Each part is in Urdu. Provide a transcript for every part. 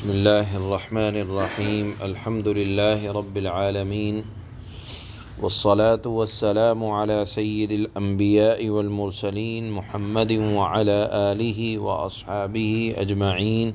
بسم اللہ الرحمن الرحیم الحمد للہ رب العالمین والصلاة والسلام على سید الانبیاء والمرسلین محمد وعلى آلہ واصحابہ اجمعین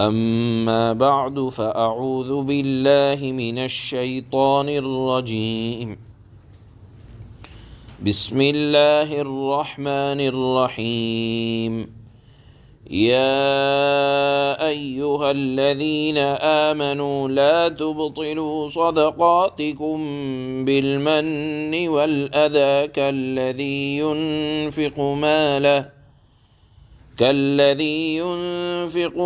اما بعد فاعوذ باللہ من الشیطان الرجیم بسم اللہ الرحمن الرحیم يا أيها الذين آمنوا لا تبطلوا صدقاتكم بالمن والأذى كالذي ينفق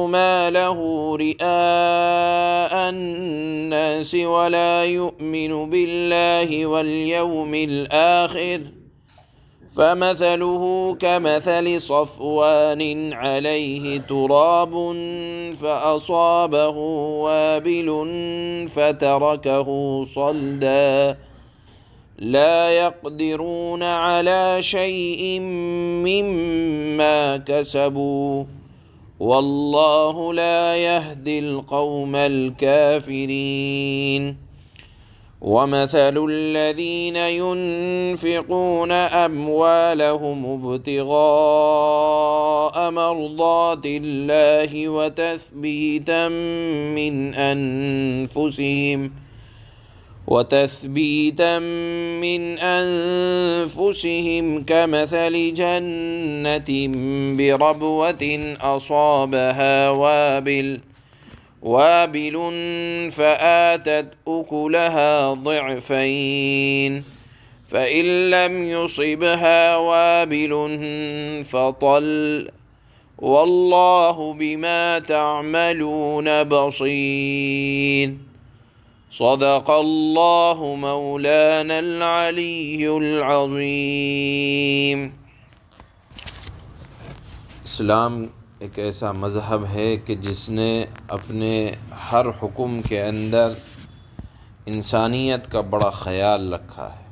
ماله رئاء الناس ولا يؤمن بالله واليوم الآخر فمثله كمثل صفوان عليه تراب فأصابه وابل فتركه صلدا لا يقدرون على شيء مما كسبوا والله لا يهدي القوم الكافرين ومثل الذين ينفقون أموالهم ابتغاء مرضات الله وتثبيتا من أنفسهم كمثل جنة بربوة أصابها وابل فآتت أكلها ضعفين فإن لم يصبها وابل فطل والله بما تعملون بصير صدق الله مولانا العلي العظيم۔ اسلام ایک ایسا مذہب ہے کہ جس نے اپنے ہر حکم کے اندر انسانیت کا بڑا خیال رکھا ہے۔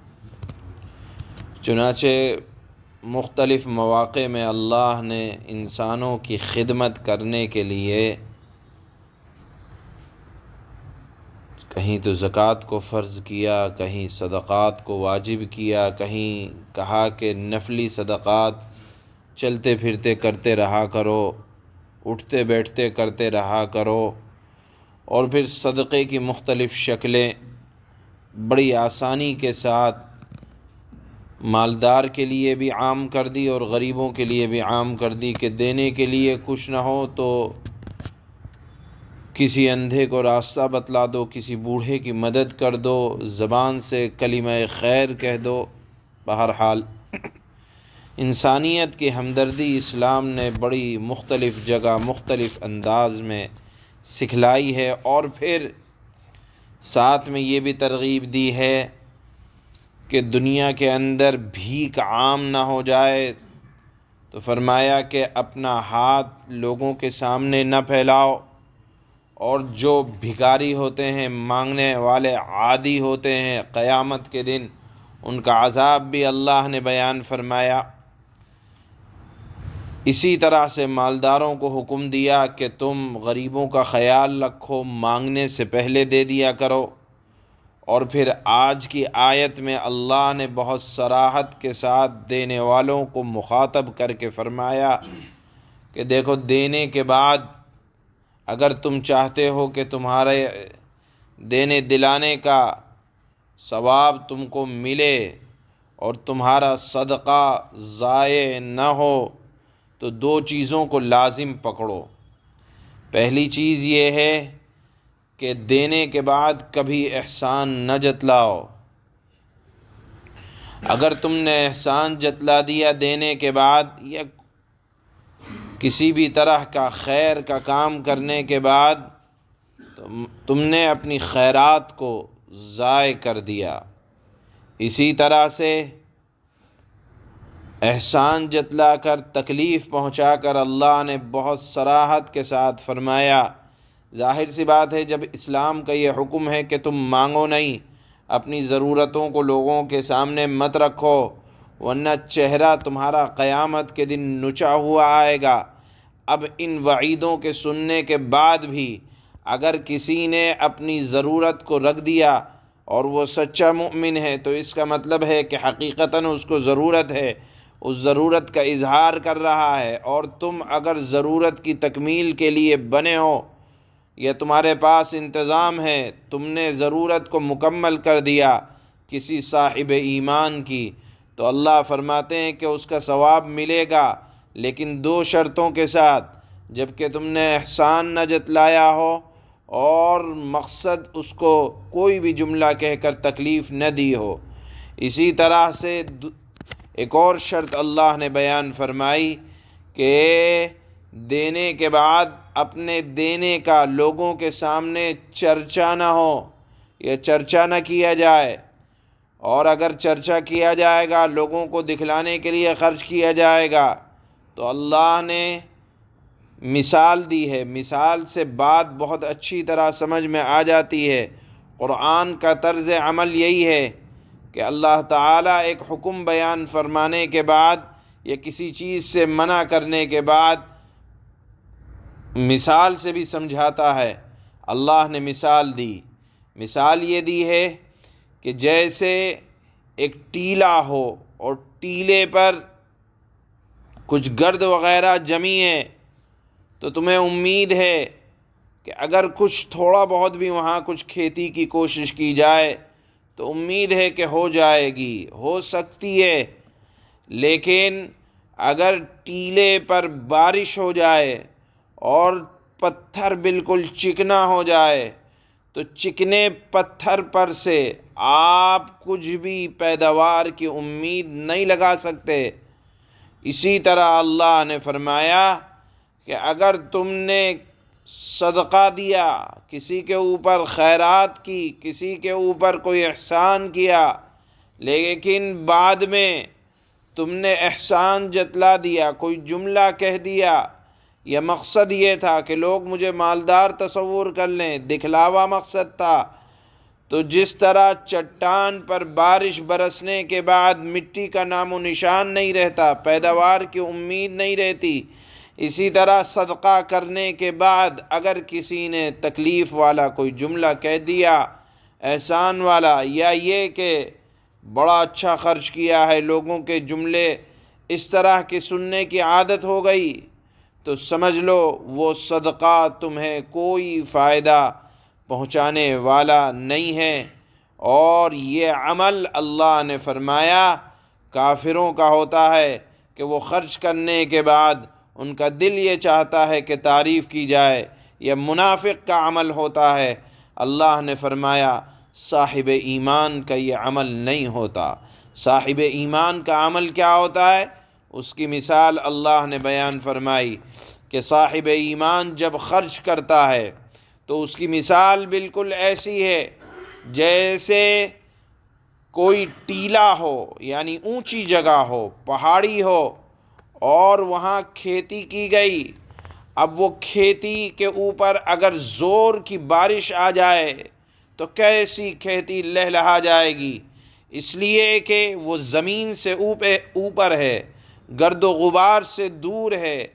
چنانچہ مختلف مواقع میں اللہ نے انسانوں کی خدمت کرنے کے لیے کہیں تو زکوٰۃ کو فرض کیا، کہیں صدقات کو واجب کیا، کہیں کہا کہ نفلی صدقات چلتے پھرتے کرتے رہا کرو، اٹھتے بیٹھتے کرتے رہا کرو، اور پھر صدقے کی مختلف شکلیں بڑی آسانی کے ساتھ مالدار کے لیے بھی عام کر دی اور غریبوں کے لیے بھی عام کر دی کہ دینے کے لیے کچھ نہ ہو تو کسی اندھے کو راستہ بتلا دو، کسی بوڑھے کی مدد کر دو، زبان سے کلمہ خیر کہہ دو۔ بہرحال انسانیت کی ہمدردی اسلام نے بڑی مختلف جگہ مختلف انداز میں سکھلائی ہے، اور پھر ساتھ میں یہ بھی ترغیب دی ہے کہ دنیا کے اندر بھیک عام نہ ہو جائے، تو فرمایا کہ اپنا ہاتھ لوگوں کے سامنے نہ پھیلاؤ، اور جو بھکاری ہوتے ہیں، مانگنے والے عادی ہوتے ہیں، قیامت کے دن ان کا عذاب بھی اللہ نے بیان فرمایا۔ اسی طرح سے مالداروں کو حکم دیا کہ تم غریبوں کا خیال رکھو، مانگنے سے پہلے دے دیا کرو۔ اور پھر آج کی آیت میں اللہ نے بہت صراحت کے ساتھ دینے والوں کو مخاطب کر کے فرمایا کہ دیکھو، دینے کے بعد اگر تم چاہتے ہو کہ تمہارے دینے دلانے کا ثواب تم کو ملے اور تمہارا صدقہ ضائع نہ ہو، تو دو چیزوں کو لازم پکڑو۔ پہلی چیز یہ ہے کہ دینے کے بعد کبھی احسان نہ جتلاؤ۔ اگر تم نے احسان جتلا دیا دینے کے بعد یا کسی بھی طرح کا خیر کا کام کرنے کے بعد، تو تم نے اپنی خیرات کو ضائع کر دیا۔ اسی طرح سے احسان جتلا کر، تکلیف پہنچا کر اللہ نے بہت صراحت کے ساتھ فرمایا ظاہر سی بات ہے جب اسلام کا یہ حکم ہے کہ تم مانگو نہیں، اپنی ضرورتوں کو لوگوں کے سامنے مت رکھو، ورنہ چہرہ تمہارا قیامت کے دن نچا ہوا آئے گا۔ اب ان وعیدوں کے سننے کے بعد بھی اگر کسی نے اپنی ضرورت کو رکھ دیا اور وہ سچا مومن ہے تو اس کا مطلب ہے کہ حقیقتاً اس کو ضرورت ہے، اس ضرورت کا اظہار کر رہا ہے، اور تم اگر ضرورت کی تکمیل کے لیے بنے ہو یا تمہارے پاس انتظام ہے، تم نے ضرورت کو مکمل کر دیا کسی صاحب ایمان کی، تو اللہ فرماتے ہیں کہ اس کا ثواب ملے گا، لیکن 2 شرطوں کے ساتھ، جب کہ تم نے احسان نہ جتلایا ہو اور مقصد اس کو کوئی بھی جملہ کہہ کر تکلیف نہ دی ہو۔ اسی طرح سے ایک اور شرط اللہ نے بیان فرمائی کہ دینے کے بعد اپنے دینے کا لوگوں کے سامنے چرچا نہ ہو یا چرچا نہ کیا جائے، اور اگر چرچا کیا جائے گا، لوگوں کو دکھلانے کے لیے خرچ کیا جائے گا، تو اللہ نے مثال دی ہے۔ مثال سے بات بہت اچھی طرح سمجھ میں آ جاتی ہے۔ قرآن کا طرز عمل یہی ہے کہ اللہ تعالیٰ ایک حکم بیان فرمانے کے بعد یا کسی چیز سے منع کرنے کے بعد مثال سے بھی سمجھاتا ہے۔ اللہ نے مثال دی، مثال یہ دی ہے کہ جیسے ایک ٹیلا ہو اور ٹیلے پر کچھ گرد وغیرہ جمی ہے، تو تمہیں امید ہے کہ اگر کچھ تھوڑا بہت بھی وہاں کچھ کھیتی کی کوشش کی جائے تو امید ہے کہ ہو جائے گی، ہو سکتی ہے۔ لیکن اگر ٹیلے پر بارش ہو جائے اور پتھر بالکل چکنا ہو جائے تو چکنے پتھر پر سے آپ کچھ بھی پیداوار کی امید نہیں لگا سکتے۔ اسی طرح اللہ نے فرمایا کہ اگر تم نے صدقہ دیا، کسی کے اوپر خیرات کی، کسی کے اوپر کوئی احسان کیا، لیکن بعد میں تم نے احسان جتلا دیا، کوئی جملہ کہہ دیا، یا مقصد یہ تھا کہ لوگ مجھے مالدار تصور کر لیں، دکھلاوا مقصد تھا، تو جس طرح چٹان پر بارش برسنے کے بعد مٹی کا نام و نشان نہیں رہتا، پیداوار کی امید نہیں رہتی، اسی طرح صدقہ کرنے کے بعد اگر کسی نے تکلیف والا کوئی جملہ کہہ دیا، احسان والا، یا یہ کہ بڑا اچھا خرچ کیا ہے، لوگوں کے جملے اس طرح کے سننے کی عادت ہو گئی، تو سمجھ لو وہ صدقہ تمہیں کوئی فائدہ پہنچانے والا نہیں ہے۔ اور یہ عمل اللہ نے فرمایا کافروں کا ہوتا ہے کہ وہ خرچ کرنے کے بعد ان کا دل یہ چاہتا ہے کہ تعریف کی جائے، یہ منافق کا عمل ہوتا ہے۔ اللہ نے فرمایا صاحب ایمان کا یہ عمل نہیں ہوتا۔ صاحب ایمان کا عمل کیا ہوتا ہے؟ اس کی مثال اللہ نے بیان فرمائی کہ صاحب ایمان جب خرچ کرتا ہے تو اس کی مثال بالکل ایسی ہے جیسے کوئی ٹیلا ہو، یعنی اونچی جگہ ہو، پہاڑی ہو، اور وہاں کھیتی کی گئی۔ اب وہ کھیتی کے اوپر اگر زور کی بارش آ جائے تو کیسی کھیتی لہلہا جائے گی، اس لیے کہ وہ زمین سے اوپر ہے، گرد و غبار سے دور ہے،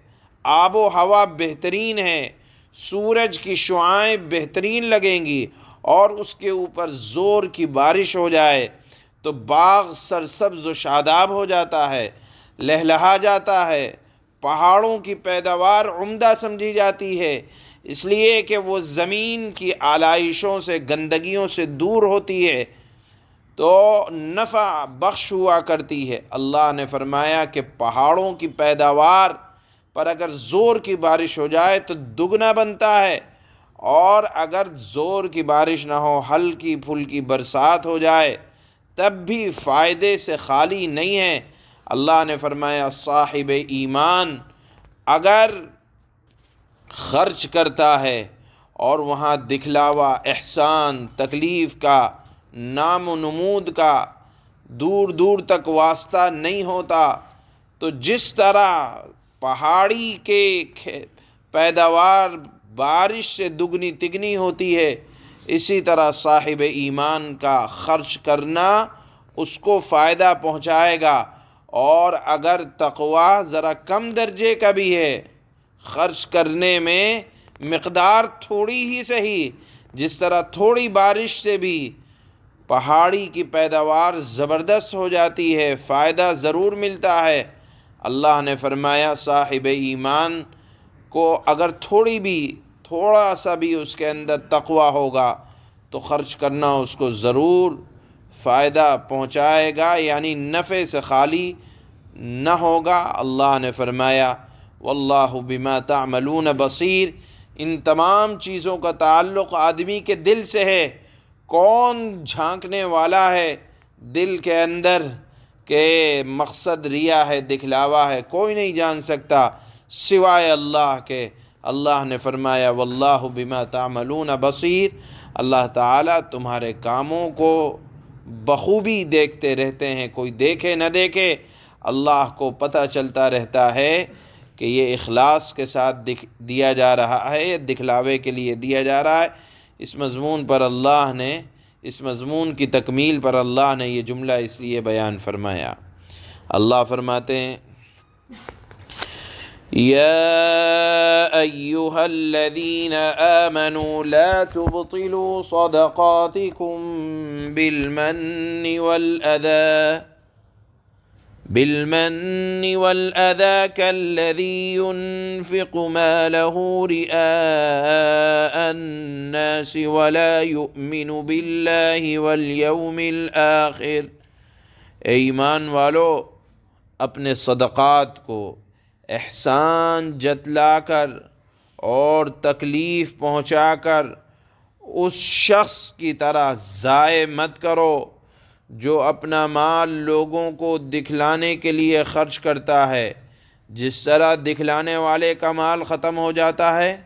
آب و ہوا بہترین ہے، سورج کی شعاعیں بہترین لگیں گی، اور اس کے اوپر زور کی بارش ہو جائے تو باغ سرسبز و شاداب ہو جاتا ہے، لہلہا جاتا ہے، پہاڑوں کی پیداوار عمدہ سمجھی جاتی ہے، اس لیے کہ وہ زمین کی آلائشوں سے، گندگیوں سے دور ہوتی ہے تو نفع بخش ہوا کرتی ہے۔ اللہ نے فرمایا کہ پہاڑوں کی پیداوار پر اگر زور کی بارش ہو جائے تو دگنا بنتا ہے، اور اگر زور کی بارش نہ ہو، ہلکی پھلکی برسات ہو جائے تب بھی فائدے سے خالی نہیں ہے۔ اللہ نے فرمایا صاحب ایمان اگر خرچ کرتا ہے اور وہاں دکھلاوا، احسان، تکلیف کا، نام و نمود کا دور دور تک واسطہ نہیں ہوتا، تو جس طرح پہاڑی کے پیداوار بارش سے دگنی تگنی ہوتی ہے، اسی طرح صاحب ایمان کا خرچ کرنا اس کو فائدہ پہنچائے گا۔ اور اگر تقویٰ ذرا کم درجے کا بھی ہے، خرچ کرنے میں مقدار تھوڑی ہی صحیح، جس طرح تھوڑی بارش سے بھی پہاڑی کی پیداوار زبردست ہو جاتی ہے، فائدہ ضرور ملتا ہے۔ اللہ نے فرمایا صاحب ایمان کو اگر تھوڑا سا بھی اس کے اندر تقوی ہوگا تو خرچ کرنا اس کو ضرور فائدہ پہنچائے گا، یعنی نفع سے خالی نہ ہوگا۔ اللہ نے فرمایا واللہ بما تعملون بصیر، ان تمام چیزوں کا تعلق آدمی کے دل سے ہے۔ کون جھانکنے والا ہے دل کے اندر کہ مقصد ریا ہے، دکھلاوا ہے، کوئی نہیں جان سکتا سوائے اللہ کے۔ اللہ نے فرمایا واللہ بما تعملون بصیر، اللہ تعالیٰ تمہارے کاموں کو بخوبی دیکھتے رہتے ہیں، کوئی دیکھے نہ دیکھے اللہ کو پتہ چلتا رہتا ہے کہ یہ اخلاص کے ساتھ دیا جا رہا ہے، یہ دکھلاوے کے لیے دیا جا رہا ہے۔ اس مضمون کی تکمیل پر اللہ نے یہ جملہ اس لیے بیان فرمایا۔ اللہ فرماتے ہیں یا ایہا الذین آمنوا لا تبطلوا صدقاتکم بالمن والأذى كالذي ينفق ماله رئاء الناس ولا يؤمن بالله واليوم الآخر۔ اے ایمان والو، اپنے صدقات کو احسان جتلا کر اور تکلیف پہنچا کر اس شخص کی طرح ضائع مت کرو جو اپنا مال لوگوں کو دکھلانے کے لیے خرچ کرتا ہے۔ جس طرح دکھلانے والے کا مال ختم ہو جاتا ہے،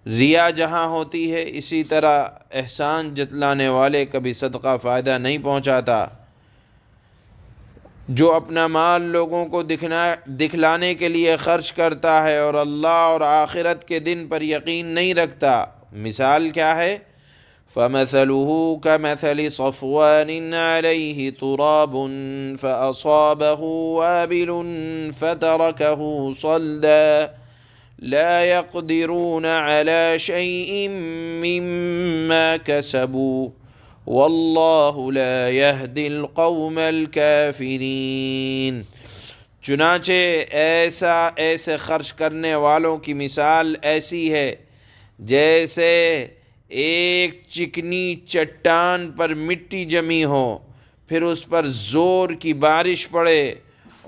ریا جہاں ہوتی ہے، اسی طرح احسان جتلانے والے کبھی صدقہ فائدہ نہیں پہنچاتا۔ جو اپنا مال لوگوں کو دکھلانے کے لیے خرچ کرتا ہے اور اللہ اور آخرت کے دن پر یقین نہیں رکھتا، مثال کیا ہے؟ فَمَثَلُهُ كَمَثَلِ صَفْوَانٍ عَلَيْهِ تُرَابٌ فَأَصَابَهُ وَابِلٌ فَتَرَكَهُ صَلْدًا لَا يَقْدِرُونَ عَلَى شَيْءٍ مِّمَّا كَسَبُوا واللہ لا یہدی القوم الکافرین۔ چنانچہ ایسے خرچ کرنے والوں کی مثال ایسی ہے جیسے ایک چکنی چٹان پر مٹی جمی ہو، پھر اس پر زور کی بارش پڑے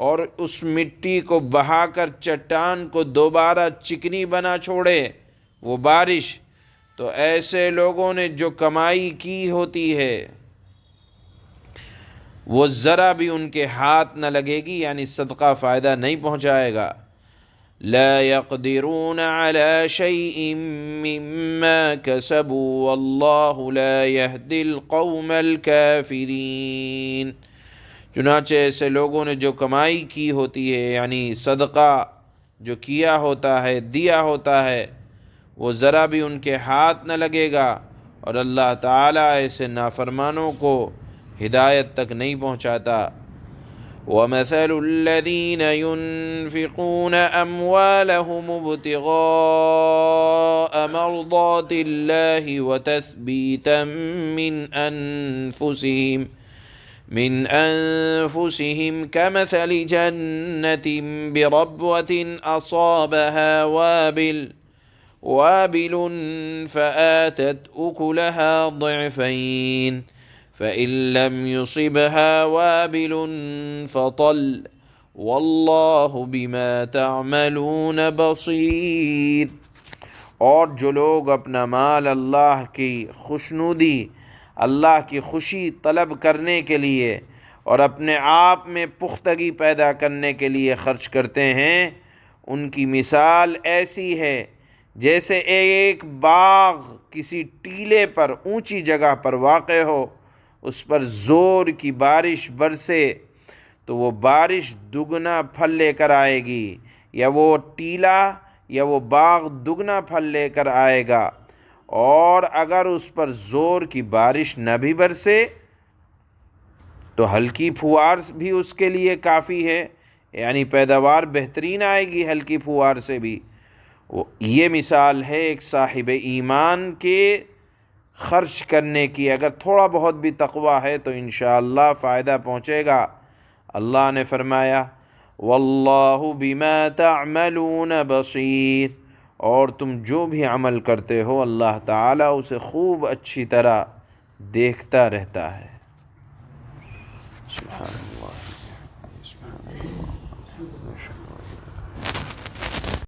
اور اس مٹی کو بہا کر چٹان کو دوبارہ چکنی بنا چھوڑے وہ بارش، تو ایسے لوگوں نے جو کمائی کی ہوتی ہے وہ ذرا بھی ان کے ہاتھ نہ لگے گی، یعنی صدقہ فائدہ نہیں پہنچائے گا۔ لا يقدرون على شيء مما كسبوا والله لا يهدي القوم الكافرين۔ چنانچہ ایسے لوگوں نے جو کمائی کی ہوتی ہے، یعنی صدقہ جو کیا ہوتا ہے، دیا ہوتا ہے، وہ ذرا بھی ان کے ہاتھ نہ لگے گا، اور اللہ تعالیٰ ایسے نافرمانوں کو ہدایت تک نہیں پہنچاتا۔ وَمَثَلُ الَّذِينَ يُنْفِقُونَ أَمْوَالَهُمُ ابْتِغَاءَ مَرْضَاتِ اللَّهِ وَتَثْبِيتًا من أنفسهم كمثل جنة بربوة أصابها وابل فآتت أكلها ضعفين فإن لم يصبها وابل فطل واللہ بما تعملون بصیر۔ اور جو لوگ اپنا مال اللہ کی خوشنودی، اللہ کی خوشی طلب کرنے کے لیے اور اپنے آپ میں پختگی پیدا کرنے کے لیے خرچ کرتے ہیں، ان کی مثال ایسی ہے جیسے ایک باغ کسی ٹیلے پر اونچی جگہ پر واقع ہو، اس پر زور کی بارش برسے تو وہ بارش دگنا پھل لے کر آئے گی، یا وہ ٹیلا یا وہ باغ دگنا پھل لے کر آئے گا۔ اور اگر اس پر زور کی بارش نہ بھی برسے تو ہلکی پھوار بھی اس کے لیے کافی ہے۔ یعنی پیداوار بہترین آئے گی ہلکی پھوار سے بھی۔ یہ مثال ہے ایک صاحب ایمان کے خرچ کرنے کی، اگر تھوڑا بہت بھی تقوی ہے تو انشاءاللہ فائدہ پہنچے گا۔ اللہ نے فرمایا واللہ بما تعملون بصیر، اور تم جو بھی عمل کرتے ہو اللہ تعالیٰ اسے خوب اچھی طرح دیکھتا رہتا ہے۔ سبحان اللہ۔